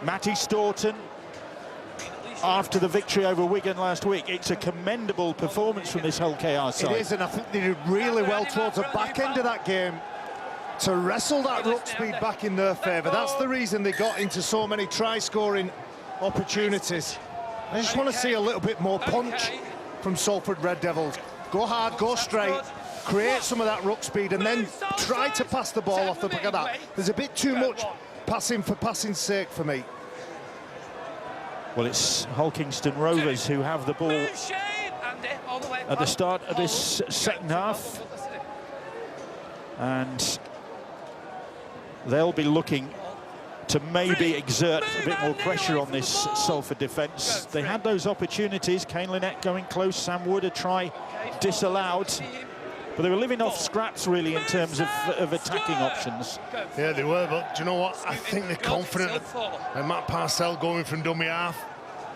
Matty Staunton, after the victory over Wigan last week, it's a commendable performance from this Hull KR side. It is, and I think they did really well towards the back end of that game to wrestle that ruck speed back in their favour. That's the reason they got into so many try-scoring opportunities. I just want to see a little bit more punch from Salford Red Devils. Go hard, go straight, create some of that ruck speed, and then try to pass the ball off the back of that. There's a bit too much passing for passing's sake for me. Well, it's Hull Kingston Rovers who have the ball at the start of this second half, and they'll be looking to maybe exert a bit more pressure on this Salford defence. They had those opportunities. Kane Lynette going close, Sam Wood a try disallowed, but they were living off scraps really in terms of attacking options. Yeah, they were, but do you know what? I think they're confident. And Matt Parcell going from dummy half,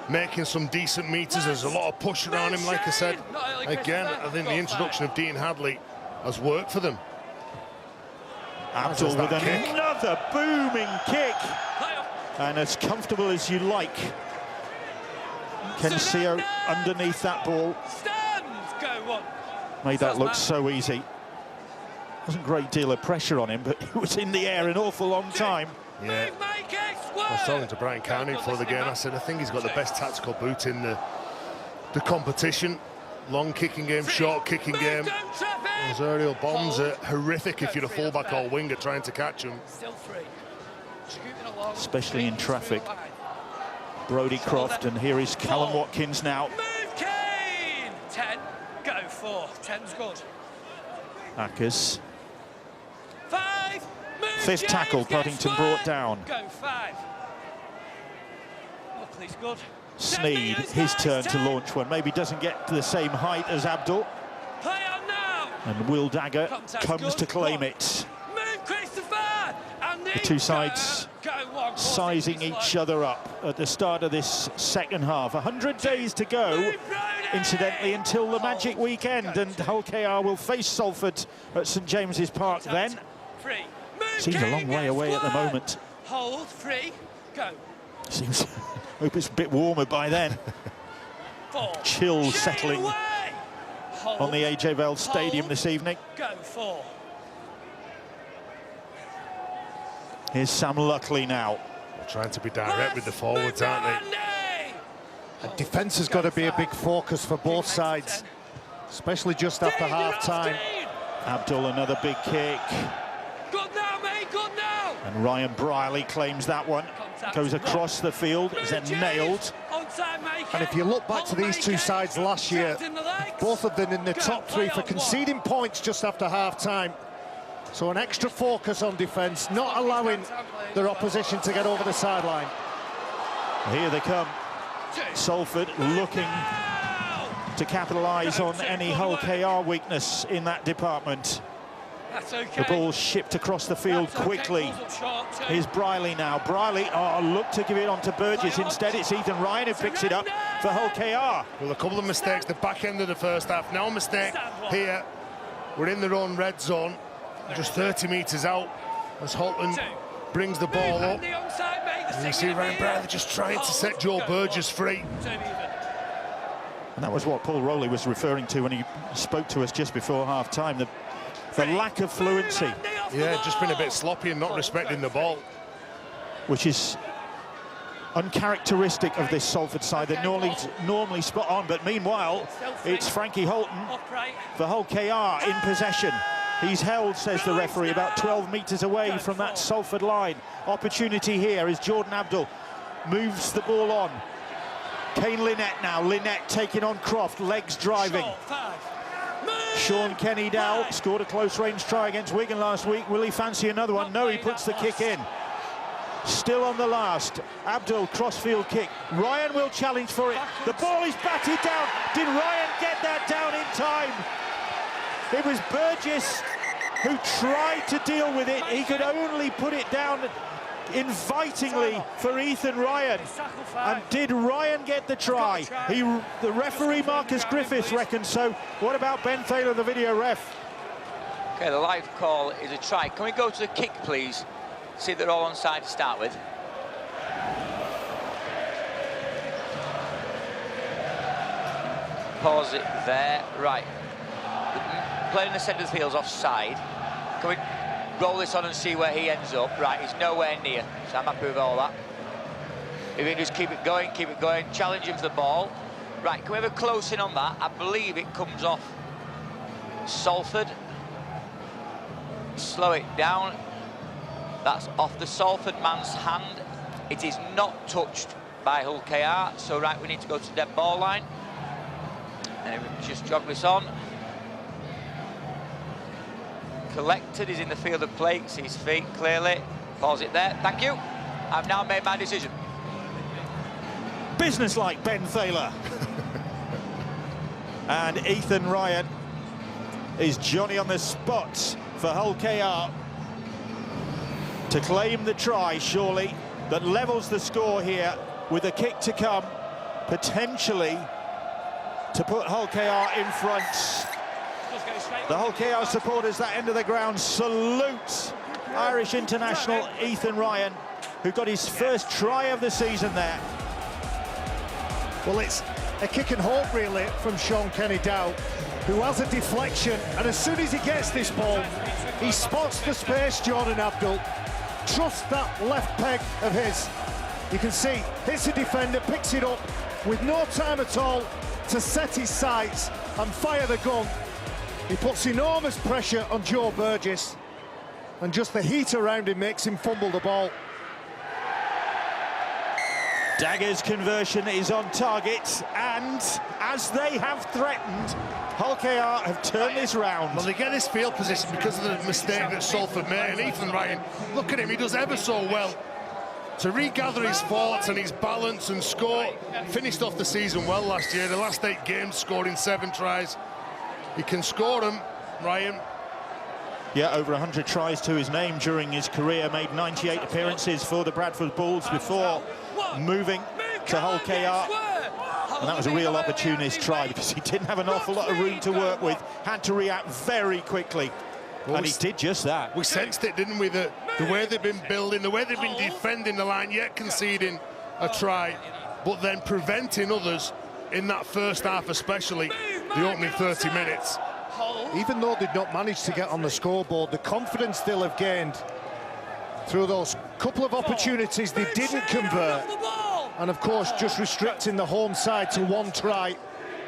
making some decent meters. There's a lot of push around him, like I said. Again, I think the introduction of Dean Hadley has worked for them. Abdul with another booming kick, and as comfortable as you like. Kensio underneath that ball made that look so easy. Wasn't a great deal of pressure on him, but he was in the air an awful long time. Yeah, I was talking to Brian Carney before the game. I said I think he's got the best tactical boot in the competition. Long kicking game, short kicking game. Those aerial bombs are horrific if you're a fullback or winger trying to catch them. Especially in traffic. Brodie Croft, and here is Callum Watkins now. Move, Kane! 10, go 4. 10's good. Ackers. 5, move, Fifth tackle, Paddington brought down. Go 5. Buckley's good. Sneed, his turn to launch one. Maybe doesn't get to the same height as Abdul. Play on now. And Will Dagger comes to claim it. Move, Christopher. And The two sides sizing each other up at the start of this second half. 100 days to go, incidentally, until the magic weekend, and Hull KR will face Salford at St James's Park then. Seems a long way away at the moment. Hold, 3, go. Seems, hope it's a bit warmer by then. Chill settling on the AJ Bell Stadium this evening. Go 4. Here's Sam Luckley now. They're trying to be direct with the forwards, aren't they? And defence has got to be a big focus for both sides, especially just after half-time. Abdul, another big kick. Good now, mate, good now. And Ryan Briley claims that one. Goes across the field, is then nailed. And if you look back to these two sides last year, both of them in the top 3 for conceding points just after half-time. So an extra focus on defence, not allowing their opposition to get over the sideline. Here they come. Salford looking to capitalise on any Hull KR weakness in that department. The ball shipped across the field quickly. Here's Briley now. Briley, look to give it on to Burgess. Instead, it's Ethan Ryan who picks it up for Hull KR. Well, a couple of mistakes, the back end of the first half. Now a mistake here. We're in their own red zone, just 30 metres out, as Holton brings the ball up. And you see Ryan Briley just trying to set Joe Burgess free. And that was what Paul Rowley was referring to when he spoke to us just before half-time. The lack of fluency. Yeah, just been a bit sloppy and not respecting the ball. Which is uncharacteristic of this Salford side. They're normally spot on, but meanwhile, it's Frankie Holton for Hull KR in possession. He's held, says the referee, about 12 metres away from that Salford line. Opportunity here is Jordan Abdul. Moves the ball on. Kane Lynette now. Lynette taking on Croft, legs driving. Sean Kenny Dow scored a close-range try against Wigan last week. Will he fancy another one? No, he puts the kick in. Still on the last. Abdul, crossfield kick. Ryan will challenge for it. The ball is batted down. Did Ryan get that down in time? It was Burgess who tried to deal with it. He could only put it down invitingly for Ethan Ryan. And did Ryan get the try? The referee Marcus Griffiths reckons so. What about Ben Thaler, the video ref? Okay, the live call is a try. Can we go to the kick, please? See they're all onside to start with. pause it there. Right. Playing in the centre of the field's offside. Can we roll this on and see where he ends up? Right, he's nowhere near, so I'm happy with all that. If we can just keep it going, challenge him for the ball. Right, can we have a close in on that? I believe it comes off Salford. Slow it down. That's off the Salford man's hand. It is not touched by Hull KR, so right, we need to go to the dead ball line. And we just jog this on. Collected, he's in the field of play, see his feet clearly. Pause it there, thank you. I've now made my decision. Business-like Ben Thaler. And Ethan Ryan is Johnny on the spot for Hull KR to claim the try, surely, that levels the score here with a kick to come, potentially to put Hull KR in front. The Hull KR supporters, that end of the ground, salute Irish international Ethan Ryan, who got his first try of the season there. Well, it's a kick and hope, really, from Sean Kenny-Dow, who has a deflection, and as soon as he gets this ball, he spots the space, Jordan Abdul, trusts that left peg of his. You can see, hits the defender, picks it up, with no time at all to set his sights and fire the gun. He puts enormous pressure on Joe Burgess, and just the heat around him makes him fumble the ball. Dagger's conversion is on target, and as they have threatened, Hull KR have turned this round. Well, they get this field position because of the mistake that Salford made, and Ethan Ryan, look at him, he does ever so well to regather his thoughts and his balance and score. Finished off the season well last year, the last 8 games scoring 7 tries. He can score them, Ryan. Yeah, over 100 tries to his name during his career, made 98 appearances for the Bradford Bulls before moving to Hull KR. And that was a real opportunist try because he didn't have an awful lot of room to work with, had to react very quickly. Well, and he did just that. We sensed it, didn't we? The way they've been building, the way they've been defending the line, yet conceding a try, but then preventing others in that first half, especially the opening 30 minutes. Even though they'd not managed to get on the scoreboard, the confidence they'll have gained through those couple of opportunities they didn't convert, and of course just restricting the home side to 1 try.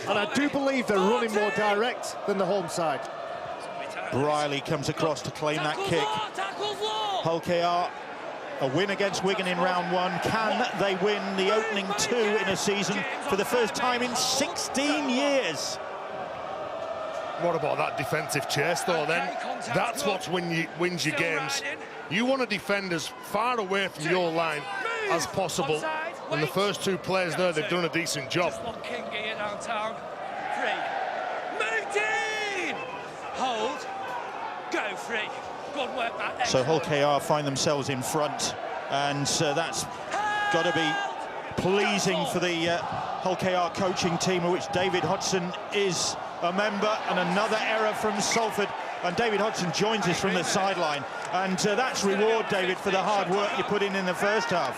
And I do believe they're running more direct than the home side. Briley comes across to claim that kick. Hull KR, a win against Wigan in round 1. Can they win the opening 2 in a season for the first time in 16 years? What about that defensive chase, though, then? That's what wins you games. You want to defend as far away from your line as possible. And the first 2 players there, they've done a decent job. Hold. Go free. Good work, that. So Hull KR find themselves in front, and that's got to be pleasing for the Hull KR coaching team, of which David Hodgson is a member. And another error from Salford, and David Hodgson joins us from the sideline, and that's reward, David, for the hard work you put in the first half.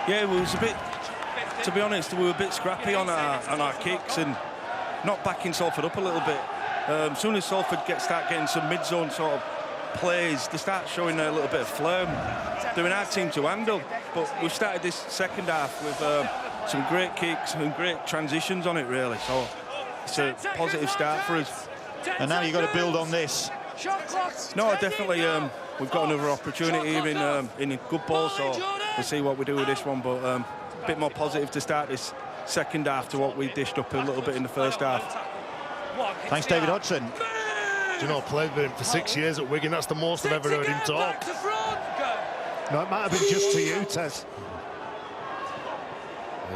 Yeah, it was a bit, to be honest, we were a bit scrappy on our kicks and not backing Salford up a little bit. As soon as Salford start getting some mid-zone sort of plays, they start showing a little bit of phlegm. They're an hard team to handle, but we've started this second half with some great kicks and great transitions on it, really. So it's a positive start for us. And now you've got to build on this. No, definitely. We've got another opportunity in a good ball, so we'll see what we do with this one. But a bit more positive to start this second half to what we dished up a little bit in the first half. Thanks, David Hodgson. Do you know, I played with him for 6 years at Wigan. That's the most I've ever heard him talk. No, it might have been just to you, Tez.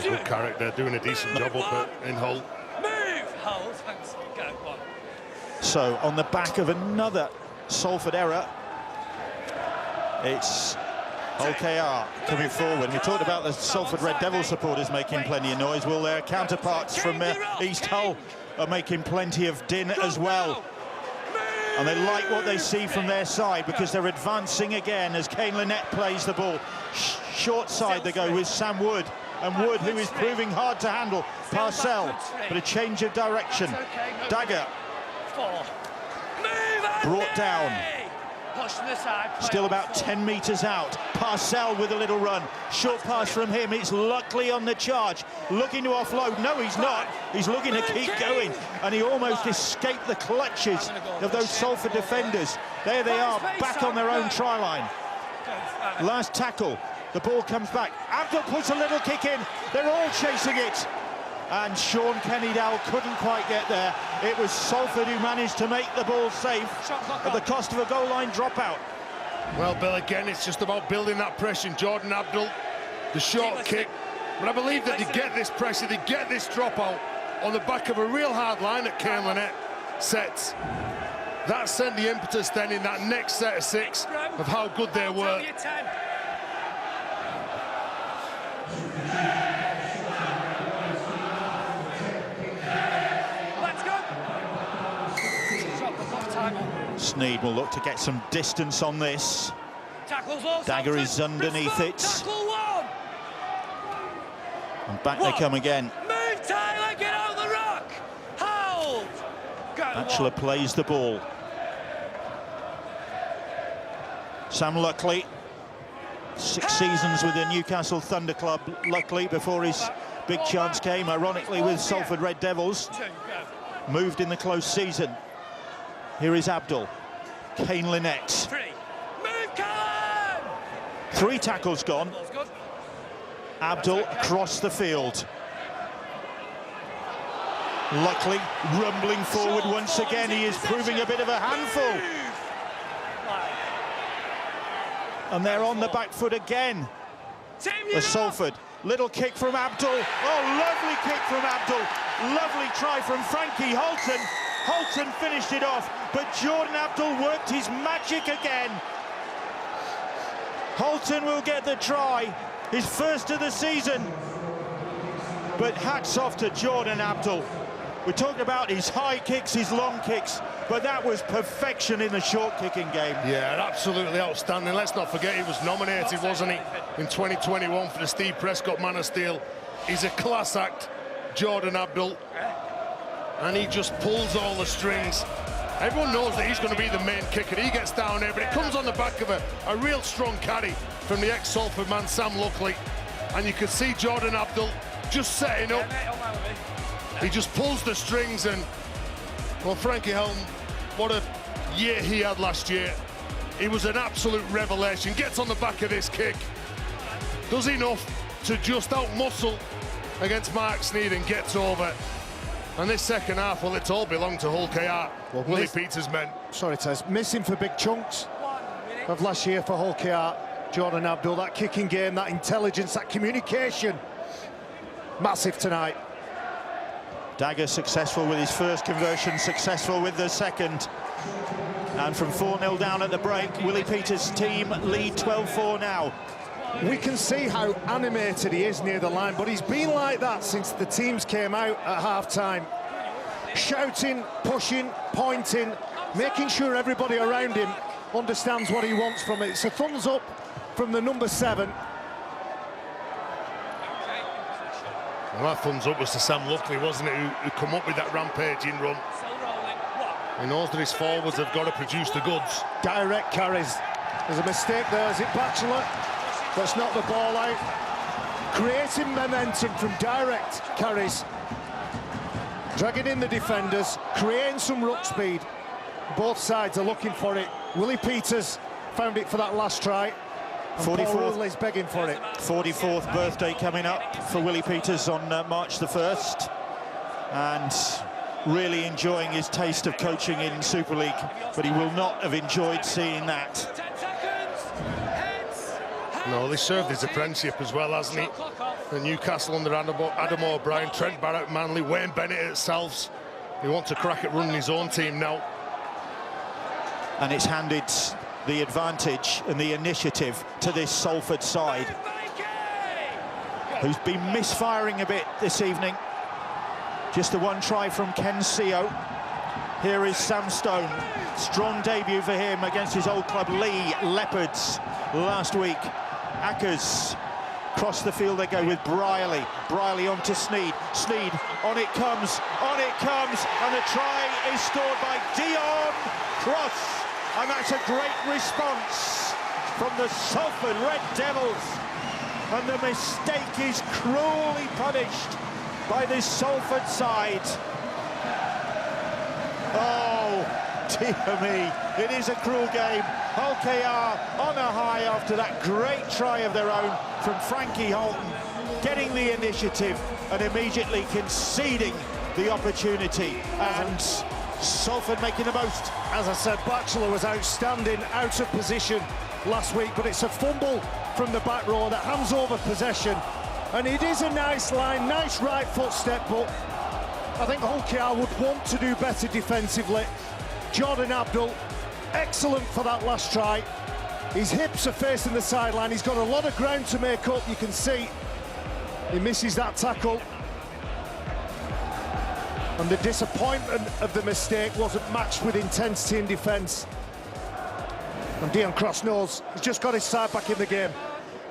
Good character, doing a decent job up in Hull. Move, Hull. Thanks. Go, one. So, on the back of another Salford error, it's Hull KR coming forward. We talked about the Salford Red Devil supporters making plenty of noise. Well, their counterparts from East Hull are making plenty of din as well. And they like what they see from their side because they're advancing again as Kane Lynette plays the ball. Short side they go with Sam Wood. and Wood, who is proving hard to handle. Parcell, but a change of direction. Dagger brought down. Still about 10 metres out. Parcell with a little run. Short pass from him. It's Luckley on the charge. Looking to offload. No, he's not. He's looking to keep going. And he almost escaped the clutches of those Salford defenders. There they are, back on their own try line. Last tackle. The ball comes back. Abdul puts a little kick in. They're all chasing it. And Sean Kennydale couldn't quite get there. It was Salford who managed to make the ball safe at the cost of a goal line dropout. Well, Bill, again, it's just about building that pressure. Jordan Abdul, the short kick. But I believe that they get this pressure, they get this dropout on the back of a real hard line that Kane Lynette sets. That sent the impetus then in that next set of 6 of how good they were. Sneed will look to get some distance on this. Dagger is underneath it. And back they come again. Move, Tyler, get out the rock. Hold. Batchelor plays the ball. Sam Luckley, 6 seasons with the Newcastle Thunder Club. Luckley, before his big chance came, ironically, with Salford Red Devils. Moved in the close season. Here is Abdul. Kane Lynette. Move, Callum. 3 tackles gone. Abdul across the field. Luckley rumbling forward once again. He is proving a bit of a handful. And they're on the back foot again. Salford. Little kick from Abdul. Oh, lovely kick from Abdul. Lovely try from Frankie Holton. Holton finished it off, but Jordan Abdul worked his magic again. Holton will get the try, his first of the season. But hats off to Jordan Abdul. We talk about his high kicks, his long kicks, but that was perfection in the short kicking game. Yeah, absolutely outstanding. Let's not forget he was nominated, wasn't he, in 2021 for the Steve Prescott Man of Steel. He's a class act, Jordan Abdul. And he just pulls all the strings. Everyone knows that he's going to be the main kicker. He gets down there, but it comes on the back of a real strong carry from the ex-Salford man, Sam Luckley. And you can see Jordan Abdul just setting up. He just pulls the strings and, well, Frankie Helm, what a year he had last year. He was an absolute revelation. Gets on the back of this kick. Does enough to just out-muscle against Mark Sneed and gets over. And this second half, well, it's all belonged to Hull KR. Well, Willie Peters' men. Sorry, Tez. Missing for big chunks of last year for Hull KR. Jordan Abdul, that kicking game, that intelligence, that communication. Massive tonight. Dagger successful with his first conversion, successful with the second. And from 4-0 down at the break, Willie Peters' team lead 12-4 now. We can see how animated he is near the line, but he's been like that since the teams came out at half-time. Shouting, pushing, pointing, making sure everybody around him understands what he wants from it. It's a thumbs up from the number 7. Well, that thumbs up was to Sam Luckley, wasn't it, who come up with that rampaging run. He knows that his forwards have got to produce the goods. Direct carries. There's a mistake there. Is it Batchelor? That's not the ball out. Creating momentum from direct carries. Dragging in the defenders, creating some ruck speed. Both sides are looking for it. Willie Peters found it for that last try. 44th is begging for it. 44th birthday coming up for Willie Peters on March the 1st. And really enjoying his taste of coaching in Super League, but he will not have enjoyed seeing that. No, they served his apprenticeship as well, hasn't he? The Newcastle under Adam O'Brien, Trent Barrett, Manley, Wayne Bennett at Salfs. He wants to crack at running his own team now. And it's handed the advantage and the initiative to this Salford side, who's been misfiring a bit this evening. Just the one try from Ken Seo. Here is Sam Stone. Strong debut for him against his old club Lee Leopards last week. Ackers Across the field they go with Briley. Briley on to Sneed. Sneed, on it comes, and the try is scored by Dion Cross. And that's a great response from the Salford Red Devils. And the mistake is cruelly punished by this Salford side. Oh, dear me, it is a cruel game. Hull KR on a high after that great try of their own from Frankie Holton, getting the initiative and immediately conceding the opportunity. And Salford making the most. As I said, Batchelor was outstanding, out of position last week, but it's a fumble from the back row that hands over possession. And it is a nice line, nice right footstep, but I think Hull KR would want to do better defensively. Jordan Abdul, excellent for that last try. His hips are facing the sideline. He's got a lot of ground to make up. You can see he misses that tackle. And the disappointment of the mistake wasn't matched with intensity in defence. And Dion Cross knows he's just got his side back in the game.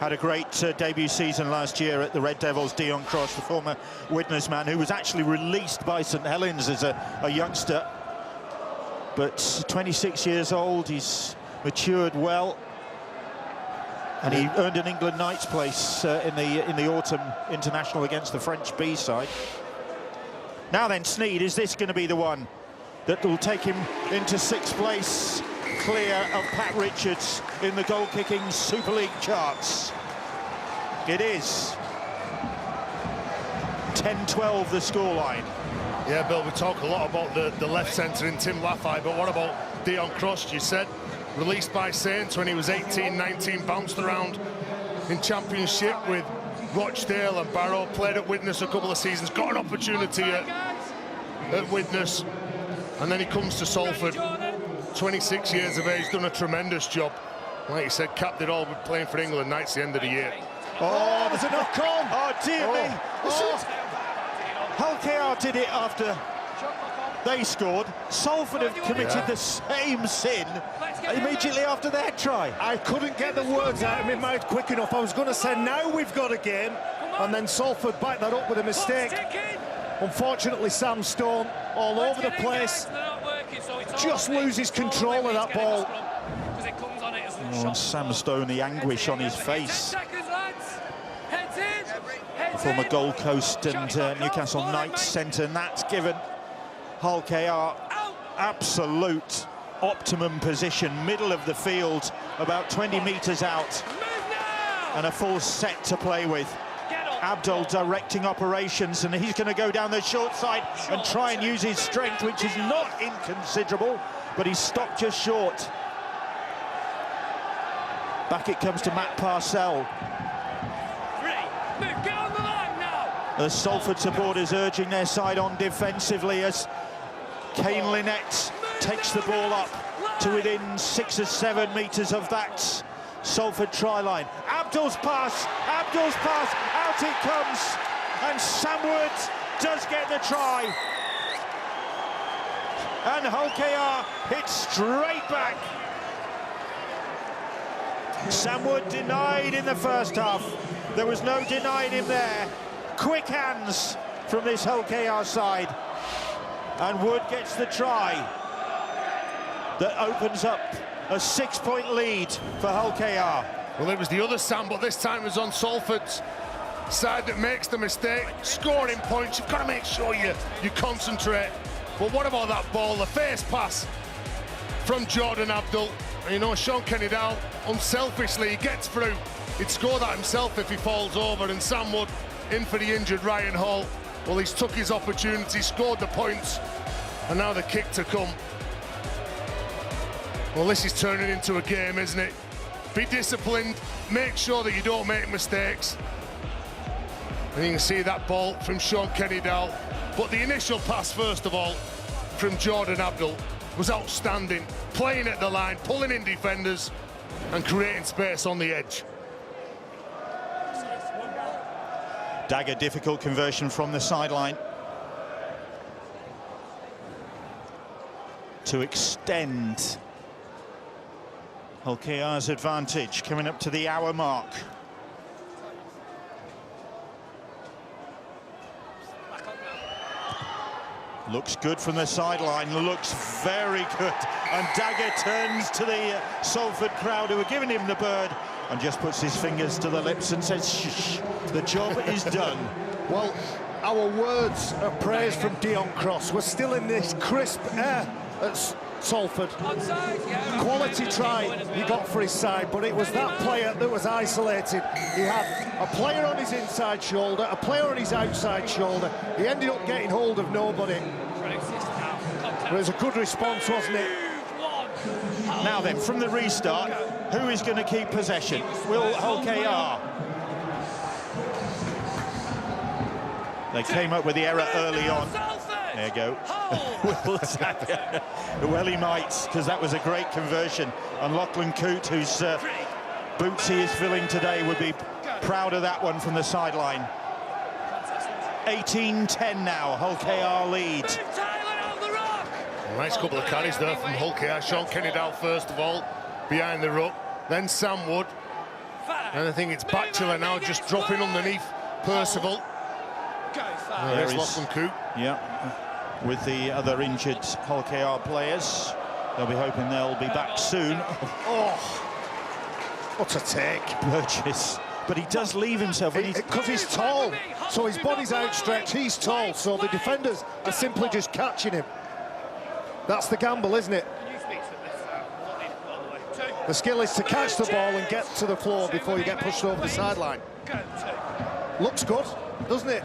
Had a great debut season last year at the Red Devils. Dion Cross, the former Widnes man, who was actually released by St Helens as a youngster. But 26 years old, he's matured well. And he earned an England Knights place in the autumn international against the French B side. Now then, Sneed, is this going to be the one that will take him into 6th place, clear of Pat Richards in the goal-kicking Super League charts? It is. 10-12 the scoreline. Yeah, Bill, we talk a lot about the left centre in Tim Laffey, but what about Dion Cross? You said released by Saints when he was 18, 19, bounced around in Championship with Rochdale and Barrow, played at Widnes a couple of seasons, got an opportunity at Widnes, and then he comes to Salford, 26 years of age, done a tremendous job. Like you said, capped it all with playing for England Knights the end of the year. Oh, there's a knock-on! Oh, dear me! Oh. Hull KR did it after they scored. Salford have committed the same sin immediately after their try. I couldn't get the words out of my mouth quick enough. I was going to say, now we've got a game, and then Salford backed that up with a mistake. Unfortunately, Sam Stone all over the place, just loses control of that ball. Oh, and Sam Stone, the anguish on his face. The former Gold Coast and Newcastle Knights centre, and that's given Hull KR absolute optimum position, middle of the field, about 20 metres out, and a full set to play with. Abdul directing operations, and he's going to go down the short side and try and use his strength, which is not inconsiderable, but he's stopped just short. Back it comes to Matt Parcell. The Salford supporters urging their side on defensively as Kane Lynette takes the ball up to within 6 or 7 metres of that Salford try line. Abdul's pass, out it comes, and Sam Wood does get the try. And Hull KR hits straight back. Sam Wood denied in the first half. There was no denying him there. Quick hands from this Hull KR side. And Wood gets the try that opens up a 6-point lead for Hull KR. Well, it was the other Sam, but this time it was on Salford's side that makes the mistake. Scoring points, you've got to make sure you concentrate. But what about that ball, the face pass from Jordan Abdul? You know, Sean Kenny-Dowell, unselfishly, he gets through. He'd score that himself if he falls over, and Sam Wood in for the injured Ryan Hall. Well, he's took his opportunity, scored the points, and now the kick to come. Well, this is turning into a game, isn't it? Be disciplined, make sure that you don't make mistakes. And you can see that ball from Sean Kenny-Dowell. But the initial pass, first of all, from Jordan Abdul was outstanding. Playing at the line, pulling in defenders, and creating space on the edge. Dagger, difficult conversion from the sideline to extend Hull KR's advantage, coming up to the hour mark. Looks good from the sideline, looks very good. And Dagger turns to the Salford crowd who are giving him the bird and just puts his fingers to the lips and says, shh, the job is done. Well, our words of praise from Dion Cross. We're still in this crisp air at Salford. Quality try he got for his side, but it was that player that was isolated. He had a player on his inside shoulder, a player on his outside shoulder. He ended up getting hold of nobody. But it was a good response, wasn't it? Now then, from the restart, who is going to keep possession? Will Hull KR? They came up with the error early on. There you go. Well, he might, because that was a great conversion. And Lachlan Coote, whose boots he is filling today, would be proud of that one from the sideline. 18-10 now, Hull KR leads. Nice couple of carries there from Hull KR. Sean Kennedy-Dow first of all, behind the ruck. Then Sam Wood. And I think it's Batchelor now just dropping underneath Percival. There's Lachlan Coote. Yeah, with the other injured Hull KR players. They'll be hoping they'll be back soon. Oh, what a take. Burgess. But he does leave himself. Because he's tall, so his body's outstretched, he's tall, so the defenders are simply just catching him. That's the gamble, isn't it? The skill is to catch the ball and get to the floor before you get pushed over the sideline. Looks good, doesn't it?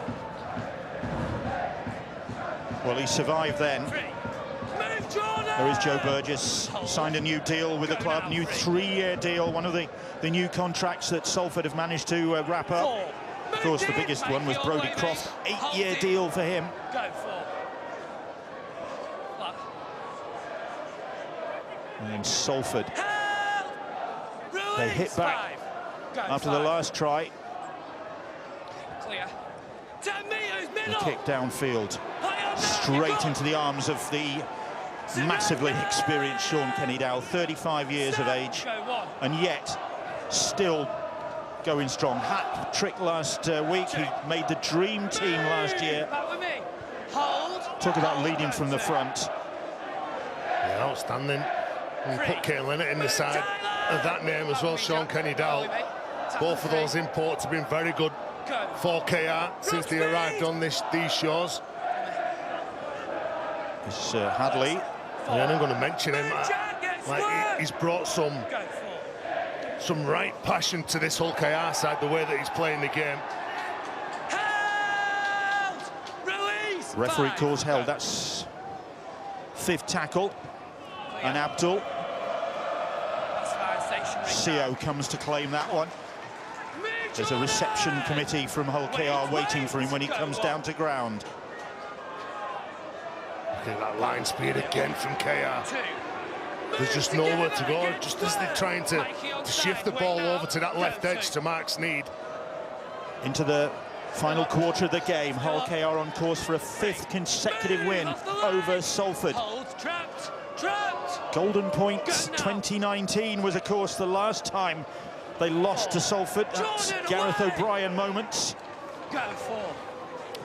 Well, he survived then. There is Joe Burgess, signed a new deal with the club, new 3-year deal, one of the new contracts that Salford have managed to wrap up. Of course, the biggest one was Brodie Croft, 8-year deal for him. And Salford, they hit back after the last try. The kick downfield, straight into the arms of the massively experienced Sean Kennedy-Dow, 35 years of age, and yet still going strong. Hat trick last week. He made the dream team last year. Talk about leading from the front. Yeah, outstanding. And put Kane Leonard in the side of that name as well, Sean Kennedy-Dow. Both of those imports have been very good for KR since they arrived on these shores. It's Hadley. Yeah, and I'm going to mention him. Like he's brought some right passion to this Hull KR side, the way that he's playing the game. Referee calls held. That's 5th tackle. And Abdul. CO comes to claim that one. There's a reception committee from Hull KR waiting for him when he comes down to ground. Look at that line speed again from KR. There's just nowhere to go, just as they're trying to shift the ball over to that left edge to Mark Sneed. Into the final quarter of the game, Hull KR on course for a 5th consecutive win over Salford. Golden Points 2019 was, of course, the last time they lost to Salford. That's Gareth O'Brien moments.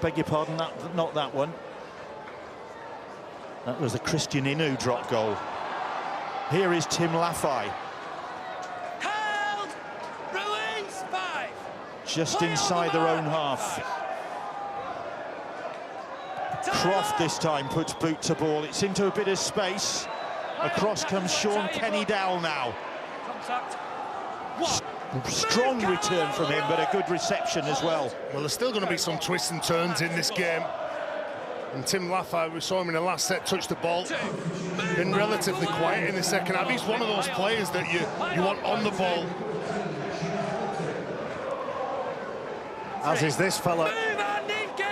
Beg your pardon, not that one. That was the Christian Inu drop goal. Here is Tim Laffey. Just inside their own half. Croft this time puts boot to ball. It's into a bit of space. Across comes Sean Kennedy-Dow now. Strong return from him, but a good reception as well. Well, there's still going to be some twists and turns in this game. And Tim Laffey, we saw him in the last set, touch the ball. Been relatively quiet in the second half. He's one of those players that you want on the ball. As is this fella.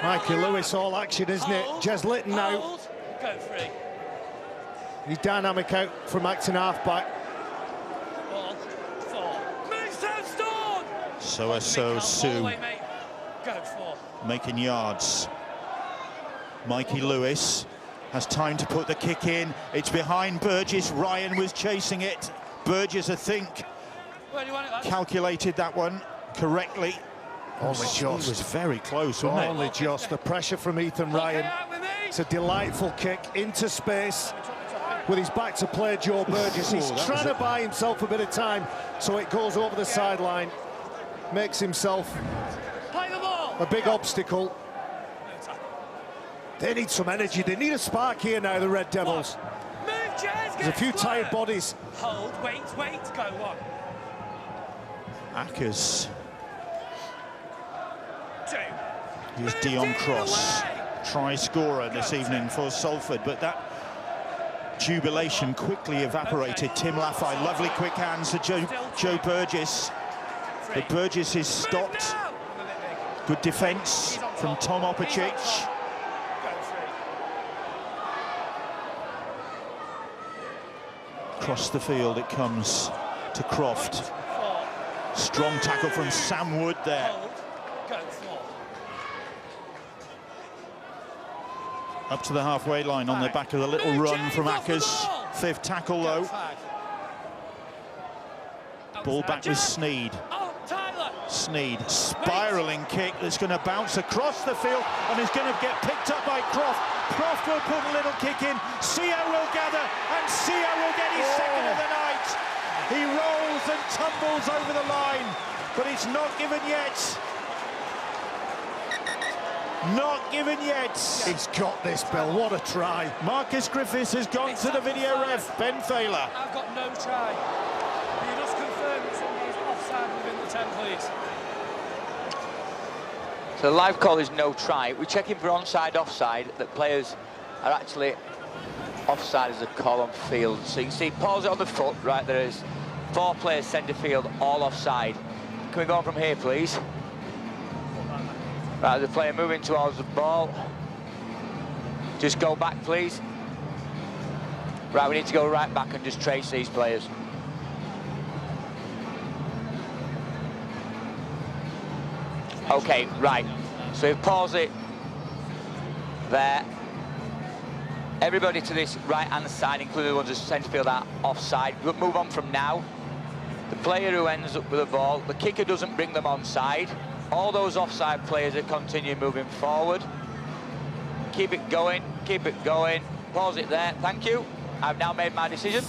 Mikey Lewis, all action, isn't it? Jez Litton now. He's dynamic out from acting half-back. So Sue making yards. Mikey Lewis has time to put the kick in. It's behind Burgess. Ryan was chasing it. Burgess, I think, calculated that one correctly. Only just. It was very close, wasn't it? Only just. The pressure from Ethan Ryan It's a delightful kick into space with his back to play, Joe Burgess. He's trying to buy himself a bit of time, so it goes over the sideline, makes himself a big obstacle. They need some energy. They need a spark here now, the Red Devils. There's a few tired bodies. Hold, wait, go on. Akers. Here's Dion Cross, try scorer this evening for Salford, but that jubilation quickly evaporated. Tim Laffey, lovely quick hands to Joe Burgess. But Burgess is stopped. Good defence from Tom Opicic. Across the field it comes to Croft. Strong tackle from Sam Wood there. Up to the halfway line on the back of the little run from Akers. 5th tackle though. Ball back with Sneed. Sneed, spiralling kick that's going to bounce across the field and is going to get picked up by Croft. Croft will put a little kick in. Sio will gather and Sio will get his second of the night. He rolls and tumbles over the line, but it's not given yet. Not given yet. He's got this, Bill. What a try. Marcus Griffiths has gone to the video ref. Ben Thaler. I've got no try. Can you just confirm that somebody's offside within the 10, please? So the live call is no try. We're checking for onside, offside, that players are actually offside as a call on field. So you can see, pause it on the foot, right, there is 4 players centre field, all offside. Can we go on from here, please? Right, the player moving towards the ball. Just go back, please. Right, we need to go right back and just trace these players. Okay, right. So we pause it there. Everybody to this right-hand side, including the ones that centre field, are offside. We'll move on from now. The player who ends up with the ball, the kicker doesn't bring them onside. All those offside players that continue moving forward. Keep it going, keep it going. Pause it there, thank you. I've now made my decision.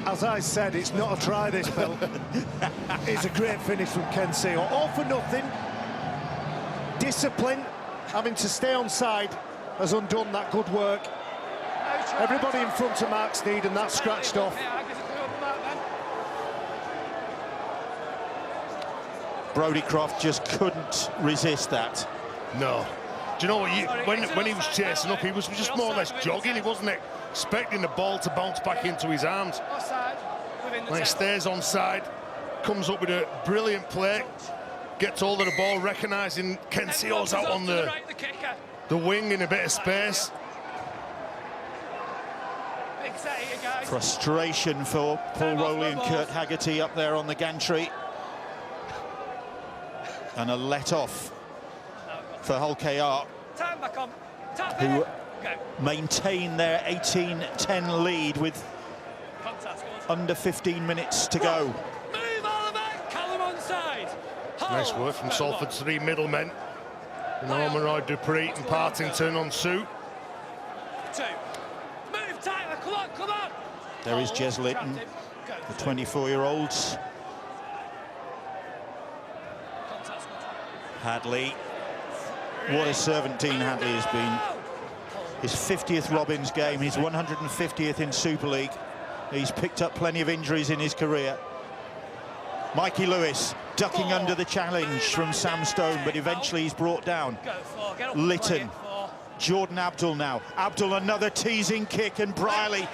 As I said, it's not a try, this, Bill. It's a great finish from Ken Sio. All for nothing. Discipline, having to stay on side, has undone that good work. Everybody in front of Mark Sneed, and that's scratched off. Brodie Croft just couldn't resist that. No. Do you know what? When he was chasing up, he was just more or less jogging. He wasn't expecting the ball to bounce back into his arms. When he stays on side, comes up with a brilliant play, gets hold of the ball, recognising Ken Sio's out on the wing in a bit of space. Frustration for Paul Rowley and Kurt Haggerty up there on the gantry. And a let-off for Hull KR, who maintain their 18-10 lead with under 15 minutes to go. Nice work from Salford's 3 middlemen. Norman Roy Dupree and Partington on Sue. There is Jez Litton, the 24-year-olds. Hadley, what a servant Dean Hadley has been. His 50th Robins game, his 150th in Super League. He's picked up plenty of injuries in his career. Mikey Lewis ducking under the challenge from Sam Stone, but eventually he's brought down. Litton, Jordan Abdul now. Abdul, another teasing kick, and Briley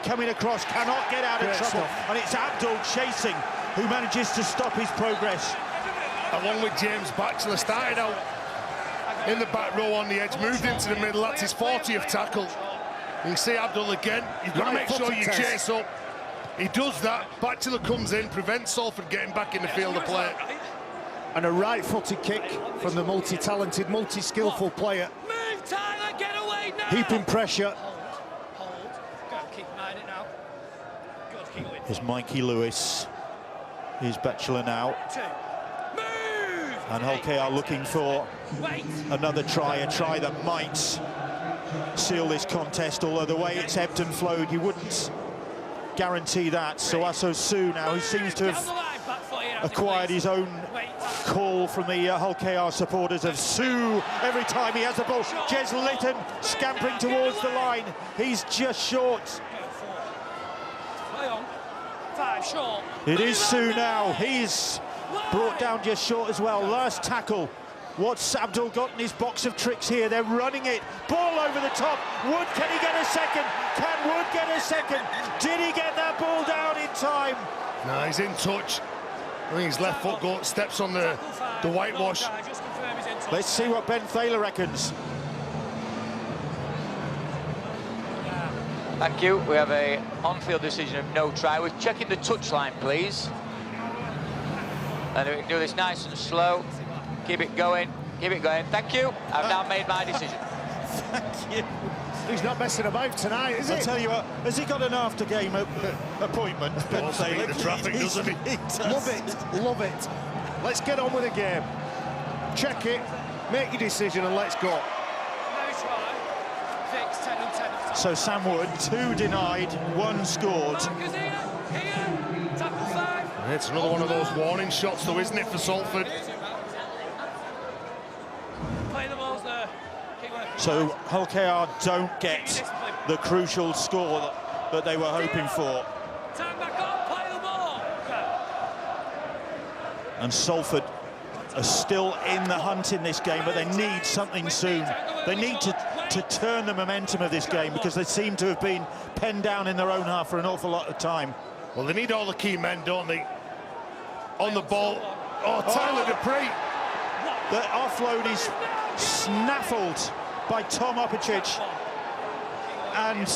coming across, cannot get out of trouble. And it's Abdul chasing, who manages to stop his progress. Along with James Batchelor, started out in the back row on the edge, moved into the middle. That's his 40th tackle. You can see Abdul again. You've got to make sure you chase up. He does that. Batchelor comes in, prevents Salford getting back in the field of play. And a right-footed kick from the multi-talented, multi-skillful player. Move, Tyler, get away now. Heaping pressure. Hold. Go, keep mind it now. Good, keep it. Here's Mikey Lewis. Here's Batchelor now. And Hull KR looking for another try, a try that might seal this contest, although the way it's ebbed and flowed, you wouldn't guarantee that. Soaso Su now, he seems to have acquired his own call from the Hull KR supporters of Su every time he has the ball. Jez Litton scampering towards the line. He's just short. It is Su now. He's brought down just short as well. Last tackle. What's Abdul got in his box of tricks here? They're running it. Ball over the top. Wood, can he get a second? Can Wood get a second? Did he get that ball down in time? No, he's in touch. I think his left foot steps on the whitewash. Let's see what Ben Thaler reckons. Thank you. We have a on-field decision of no try. We're checking the touchline, please. And we can do this nice and slow. Keep it going. Keep it going. Thank you. I've now made my decision. Thank you. He's not messing about tonight, is he? I'll tell you what, has he got an after-game appointment? Ben Thaler? The traffic, doesn't he? Love it, love it. Let's get on with the game. Check it, make your decision, and let's go. So Sam Wood, 2 denied, 1 scored. It's another one of those warning shots, though, isn't it, for Salford? So Hull KR don't get the crucial score that they were hoping for. And Salford are still in the hunt in this game, but they need something soon. They need to turn the momentum of this game, because they seem to have been penned down in their own half for an awful lot of time. Well, they need all the key men, don't they? On the ball. Oh, Tyler Dupree. The offload is snaffled by Tom Opicic, and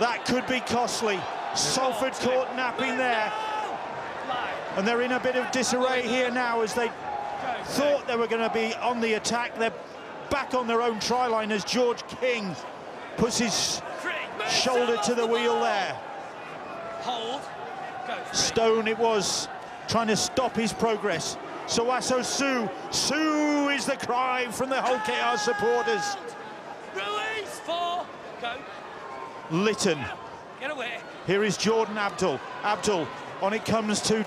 that could be costly. Salford caught napping there, and they're in a bit of disarray here now, as they thought they were going to be on the attack. They're back on their own try line as George King puts his shoulder to the wheel there. Stone it was, trying to stop his progress. Soaso Su. Su is the cry from the Hull KR supporters. Release 4. Go. Lytton. Get away. Here is Jordan Abdul. Abdul, on it comes to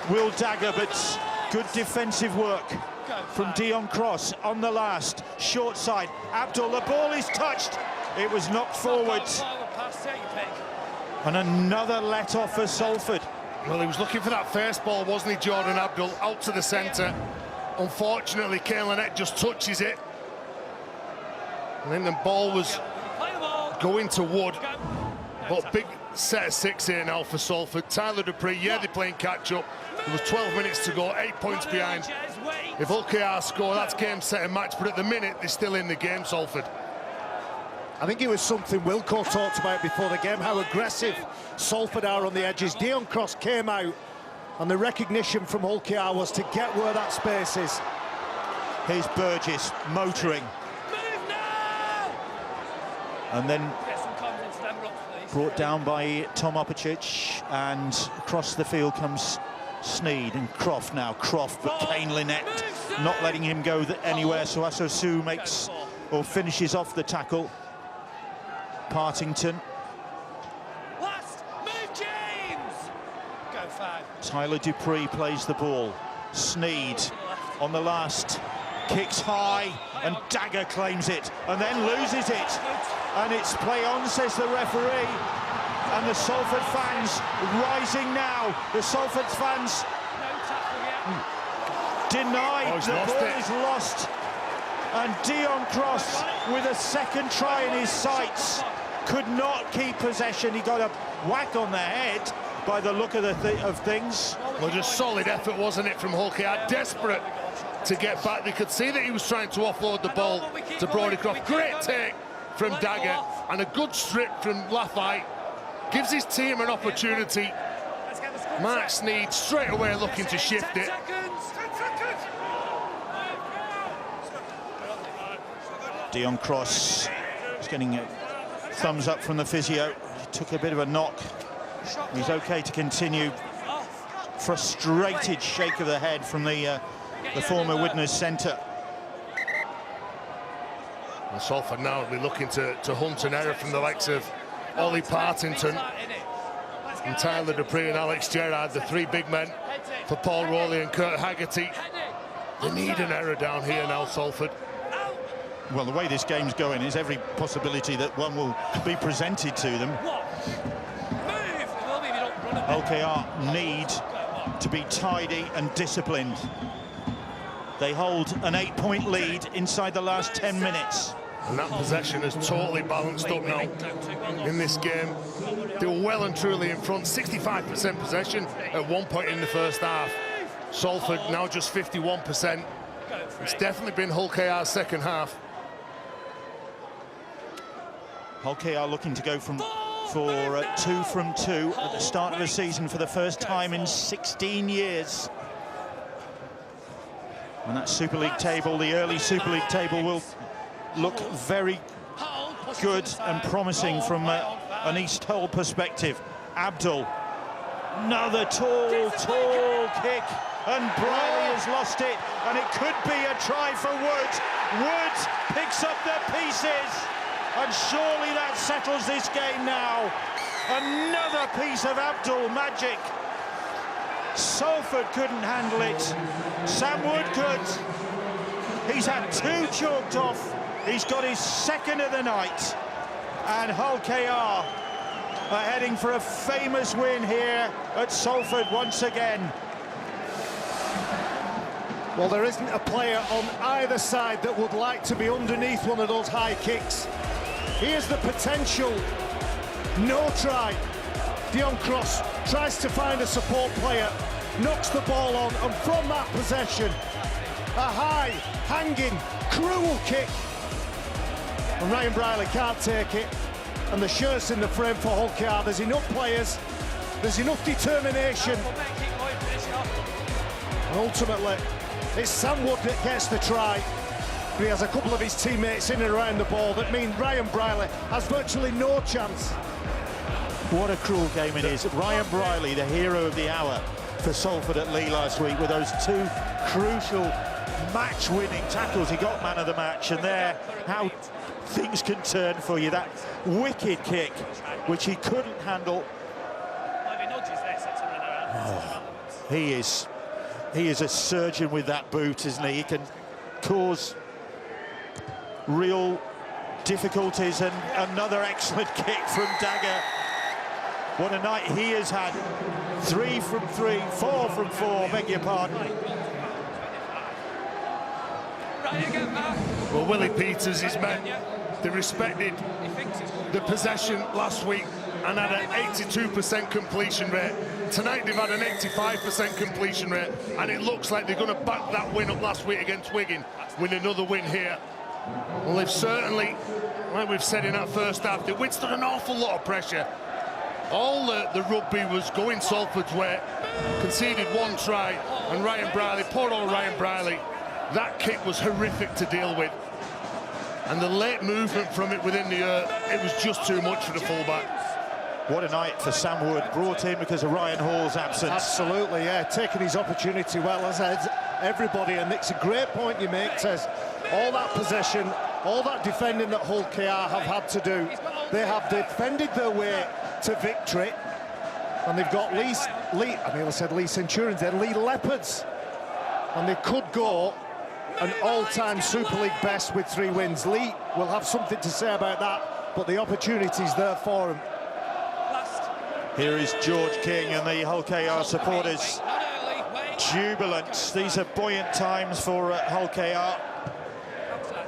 Will Dagger, but good defensive work from Dion Cross on the last. Short side. Abdul, the ball is touched. It was knocked forward. And another let-off for Salford. Well, he was looking for that first ball, wasn't he, Jordan Abdul, out to the centre. Unfortunately, Kane Lynette just touches it. And then the ball was going to Wood. But big set of 6 here now for Salford. Tyler Dupree, yeah, they're playing catch-up. There was 12 minutes to go, 8 points behind. If Hull KR score, that's game, set, and match. But at the minute, they're still in the game, Salford. I think it was something Wilco talked about before the game, how aggressive Salford are on the edges. Dion Cross came out, and the recognition from Hull KR was to get where that space is. Here's Burgess motoring. And then brought down by Tom Opicic, and across the field comes Sneed and Croft now. Croft, but Kane Lynette not letting him go anywhere. So Soaso Su makes or finishes off the tackle. Partington. Last move, James. Go 5. Tyler Dupree plays the ball. Sneed on the last, kicks high, and Dagger claims it and then loses it. And it's play on, says the referee. And the Salford fans rising now. The Salford fans denied. The ball is lost. And Dion Cross, with a second try in his sights, could not keep possession. He got a whack on the head by the look of things. Well, just solid effort, wasn't it, from Hull KR? Desperate to get back. They could see that he was trying to offload the ball to Brodycroft. Great take from Dagger, and a good strip from Lafayette. Gives his team an opportunity. Mark Sneed straight away looking to shift it. Dion Cross is getting a thumbs up from the physio. He took a bit of a knock. He's okay to continue. Frustrated shake of the head from the the former Widnes centre. And Salford now will be looking to hunt an error from the likes of Ollie Partington and Tyler Dupree and Alex Gerrard, the three big men for Paul Rowley and Kurt Haggerty. They need an error down here now, Salford. Well, the way this game's going is every possibility that one will be presented to them. LKR need to be tidy and disciplined. They hold an 8-point lead inside the last 10 minutes. And that possession has totally balanced up now in this game. They were well and truly in front, 65% possession at one point in the first half. Salford now just 51%. It's definitely been Hull KR's second half. Hull KR looking to go for 2 from 2 at the start of the season for the first time in 16 years. And that Super League table, the early Super League table, will look very good and promising from an East Hull perspective. Abdul, another tall kick, and Briley has lost it, and it could be a try for Wood. Wood picks up the pieces, and surely that settles this game now. Another piece of Abdul magic. Salford couldn't handle it. Sam Wood could. He's had 2 chalked off. He's got his second of the night. And Hull KR are heading for a famous win here at Salford once again. Well, there isn't a player on either side that would like to be underneath one of those high kicks. Here's the potential. No try. Dion Cross tries to find a support player, knocks the ball on, and from that possession, a high, hanging, cruel kick. And Ryan Briley can't take it, and the shirt's in the frame for Hull KR. There's enough players, there's enough determination. And ultimately, it's Sam Wood that gets the try. But he has a couple of his teammates in and around the ball that mean Ryan Briley has virtually no chance. What a cruel game it is. Ryan Briley, the hero of the hour for Salford at Lee last week, with those 2 crucial match-winning tackles. He got man of the match, and there, how things can turn for you. That wicked kick, which he couldn't handle. Oh, he is a surgeon with that boot, isn't he? He can cause real difficulties. And another excellent kick from Dagger. What a night he has had. 3 from 3, 4 from 4, beg your pardon. Well, Willie Peters, his men, they respected the possession last week and had an 82% completion rate. Tonight they've had an 85% completion rate, and it looks like they're going to back that win up last week against Wigan with another win here. Well, they've certainly, like we've said in that first half, they withstood an awful lot of pressure. All the rugby was going Salford's way. Conceded 1 try, and Ryan Briley, poor old Ryan Briley, that kick was horrific to deal with. And the late movement from it within the it was just too much for the fullback. What a night for Sam Wood, brought in because of Ryan Hall's absence. Absolutely, yeah, taking his opportunity well, as everybody, and it's a great point you make, Tez. All that possession, all that defending that Hull KR have had to do, they have defended their way to victory, and they've got Lee Centurions, then Lee Leopards, and they could go an all-time Super League best with 3 wins. Lee will have something to say about that, but the opportunity's there for him. Here is George King and the Hull KR supporters jubilant. These are buoyant times for Hull KR,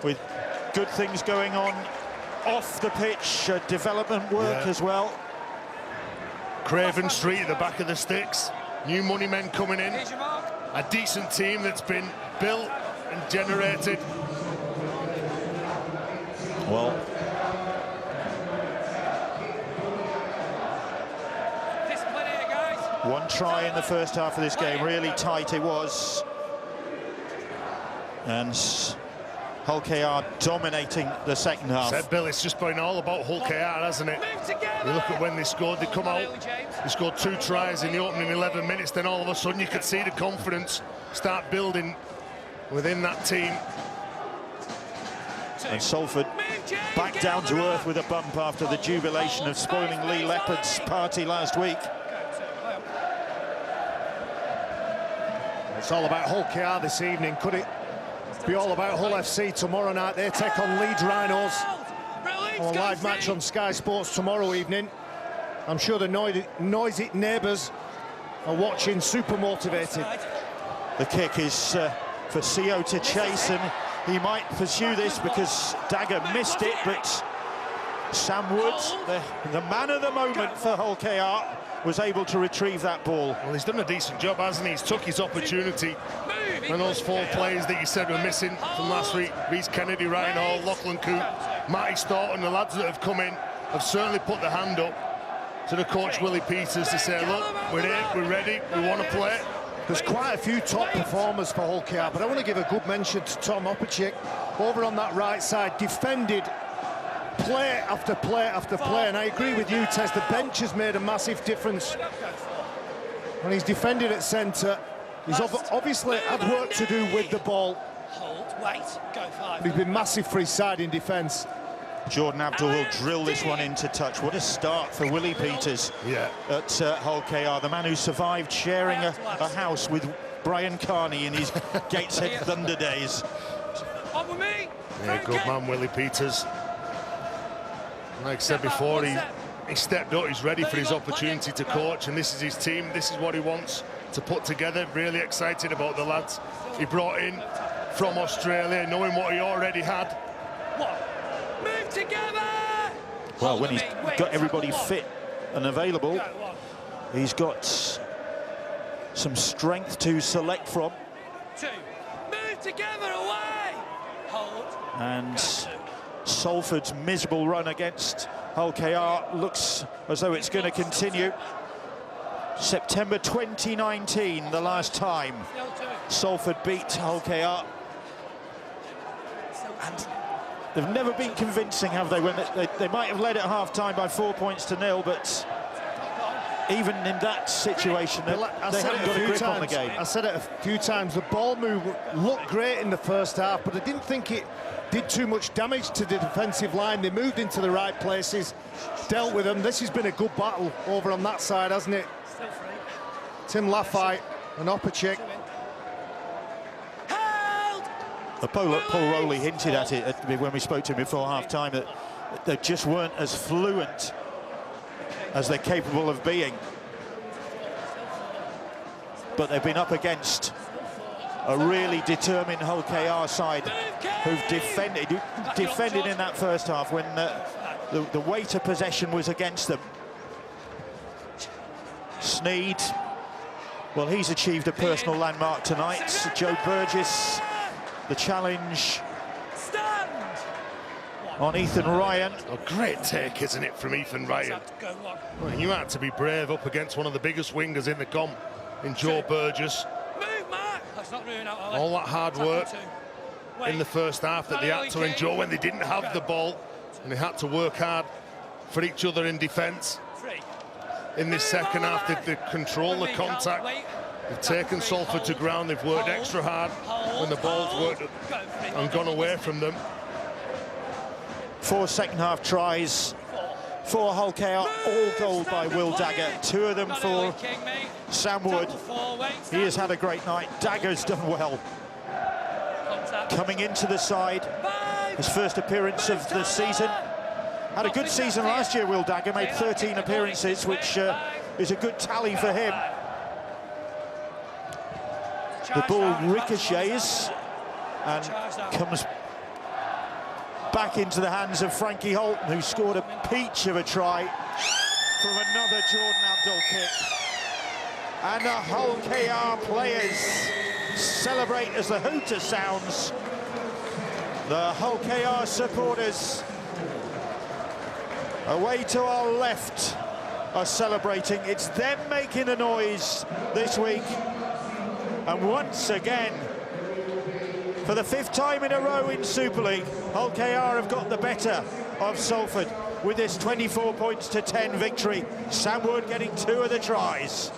with good things going on off the pitch, development work as well. Craven Street at the back of the sticks, new money men coming in, a decent team that's been built and generated. Well, one try in the first half of this game, really tight it was, and Hull KR dominating the second half. Said Bill, it's just been all about Hull KR, hasn't it? You look at when they scored, they come out, they scored 2 tries in the opening 11 minutes, then all of a sudden you could see the confidence start building within that team. And Salford back down to earth with a bump after the jubilation of spoiling Lee Leopard's party last week. It's all about Hull KR this evening. Could it be all about Hull FC tomorrow night? They take on Leeds Rhinos. A live match on Sky Sports tomorrow evening. I'm sure the noisy neighbours are watching, super motivated. The kick is for CO to chase, and he might pursue this because Dagger missed it, but Sam Woods, the man of the moment for Hull KR, was able to retrieve that ball. Well, he's done a decent job, hasn't he? He's took his opportunity. And those 4 players that you said were missing from last week, Reece Kennedy, Ryan Hall, Lachlan Coote, Matty Staunton, the lads that have come in, have certainly put the hand up to the coach Willie Peters to say, look, we're here, we're ready, we want to play. There's quite a few top performers for Hull KR, but I want to give a good mention to Tom Opacek over on that right side, defended play after play after play, and I agree with you, Tez, the bench has made a massive difference. When he's defended at centre, he's obviously had work to do with the ball. But he's been massive for his side in defence. Jordan Abdul will drill this one into touch. What a start for Willie Peters at Hull KR, the man who survived sharing a house with Brian Carney in his Gateshead Thunder days. Yeah, good man, Willie Peters. Like I said before, he stepped up, he's ready for his opportunity to coach, and this is his team, this is what he wants to put together. Really excited about the lads he brought in from Australia, knowing what he already had. Move together! Well, when he's got everybody fit and available, he's got some strength to select from. 2, move together, away! Hold. And Salford's miserable run against Hull KR looks as though it's going to continue. September 2019, the last time Salford beat Hull KR. And they've never been convincing, have they? When they might have led at half-time by 4 points to 0, but even in that situation, they haven't got a grip on the game. I said it a few times, the ball move looked great in the first half, but I didn't think it did too much damage to the defensive line. They moved into the right places, dealt with them. This has been a good battle over on that side, hasn't it? Tim Laffite and Opacek. Paul Rowley hinted at it when we spoke to him before half-time, that they just weren't as fluent as they're capable of being. But they've been up against a really determined Hull KR side who've defended in that first half when the weight of possession was against them. Sneed, well, he's achieved a personal landmark tonight. Joe Burgess, the challenge on Ethan Ryan. A great take, isn't it, from Ethan Ryan? Well, you had to be brave up against one of the biggest wingers in the comp, in Joe Burgess. All that hard work in the first half that they had to endure when they didn't have the ball, and they had to work hard for each other in defence. In this second half, they control the contact. They've taken Salford to ground. They've worked extra hard when the ball's worked and gone away from them. 4 second-half tries for Hull KR, all goal by Will Dagger. 2 of them for Sam Wood. He has had a great night. Dagger's done well. Coming into the side, his first appearance of the season. Had a good season last year, Will Dagger, made 13 appearances, which is a good tally for him. The ball ricochets and comes back into the hands of Frankie Holton, who scored a peach of a try from another Jordan Abdul kick. And the Hull KR players celebrate as the hooter sounds. The Hull KR supporters away to our left are celebrating. It's them making the noise this week. And once again, for the 5th time in a row in Super League, Hull KR have got the better of Salford with this 24 points to 10 victory. Sam Wood getting 2 of the tries.